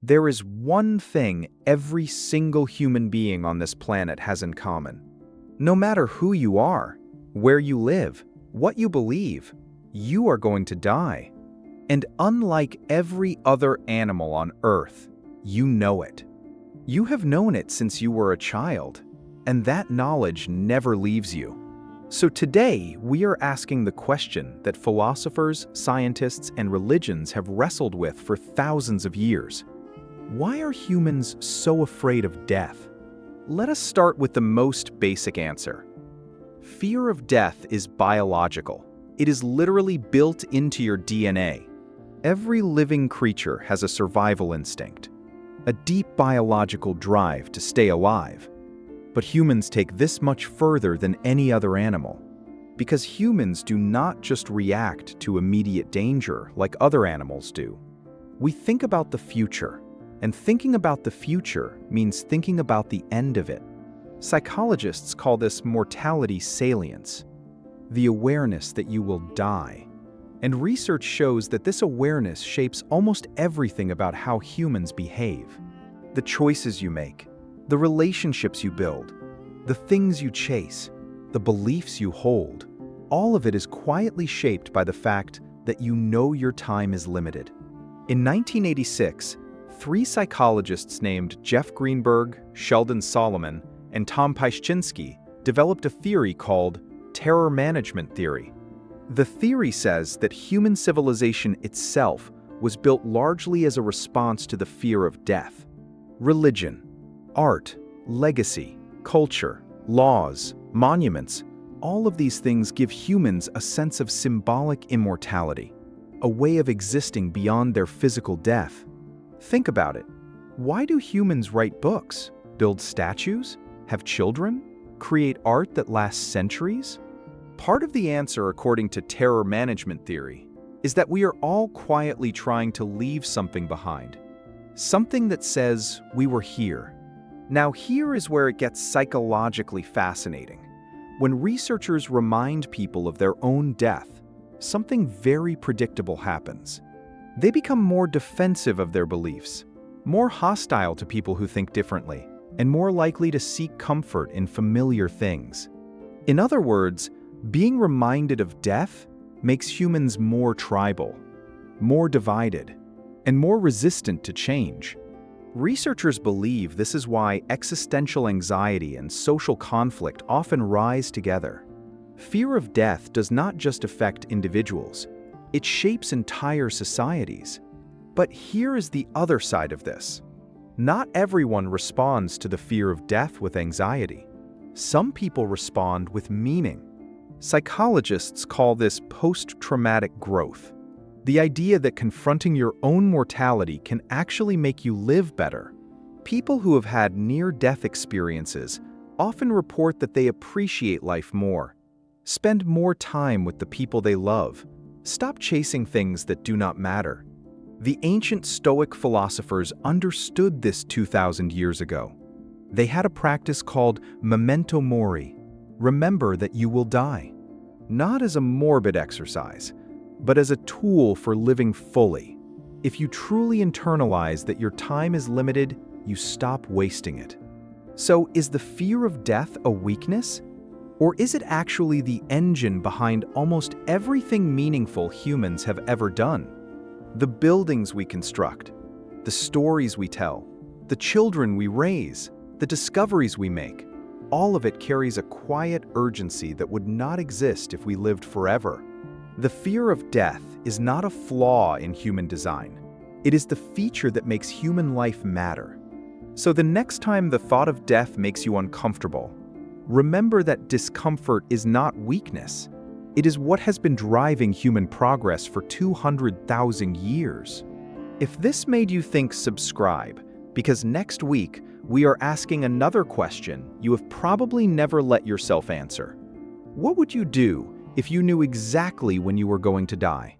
There is one thing every single human being on this planet has in common. No matter who you are, where you live, what you believe, you are going to die. And unlike every other animal on Earth, you know it. You have known it since you were a child, and that knowledge never leaves you. So today, we are asking the question that philosophers, scientists, and religions have wrestled with for thousands of years. Why are humans so afraid of death? Let us start with the most basic answer. Fear of death is biological. It is literally built into your DNA. Every living creature has a survival instinct, a deep biological drive to stay alive. But humans take this much further than any other animal, because humans do not just react to immediate danger like other animals do. We think about the future, and thinking about the future means thinking about the end of it. Psychologists call this mortality salience, the awareness that you will die. And research shows that this awareness shapes almost everything about how humans behave. The choices you make, the relationships you build, the things you chase, the beliefs you hold, all of it is quietly shaped by the fact that you know your time is limited. In 1986, 3 psychologists named Jeff Greenberg, Sheldon Solomon, and Tom Pyszczynski developed a theory called terror management theory. The theory says that human civilization itself was built largely as a response to the fear of death. Religion, art, legacy, culture, laws, monuments, all of these things give humans a sense of symbolic immortality, a way of existing beyond their physical death. Think about it. Why do humans write books, build statues, have children, create art that lasts centuries? Part of the answer, according to terror management theory, is that we are all quietly trying to leave something behind. Something that says, we were here. Now here is where it gets psychologically fascinating. When researchers remind people of their own death, something very predictable happens. They become more defensive of their beliefs, more hostile to people who think differently, and more likely to seek comfort in familiar things. In other words, being reminded of death makes humans more tribal, more divided, and more resistant to change. Researchers believe this is why existential anxiety and social conflict often rise together. Fear of death does not just affect individuals, it shapes entire societies. But here is the other side of this. Not everyone responds to the fear of death with anxiety. Some people respond with meaning. Psychologists call this post-traumatic growth. The idea that confronting your own mortality can actually make you live better. People who have had near-death experiences often report that they appreciate life more, spend more time with the people they love, stop chasing things that do not matter. The ancient Stoic philosophers understood this 2,000 years ago. They had a practice called memento mori, remember that you will die. Not as a morbid exercise, but as a tool for living fully. If you truly internalize that your time is limited, you stop wasting it. So is the fear of death a weakness? Or is it actually the engine behind almost everything meaningful humans have ever done? The buildings we construct, the stories we tell, the children we raise, the discoveries we make, all of it carries a quiet urgency that would not exist if we lived forever. The fear of death is not a flaw in human design. It is the feature that makes human life matter. So the next time the thought of death makes you uncomfortable, remember that discomfort is not weakness. It is what has been driving human progress for 200,000 years. If this made you think, subscribe, because next week we are asking another question you have probably never let yourself answer. What would you do if you knew exactly when you were going to die?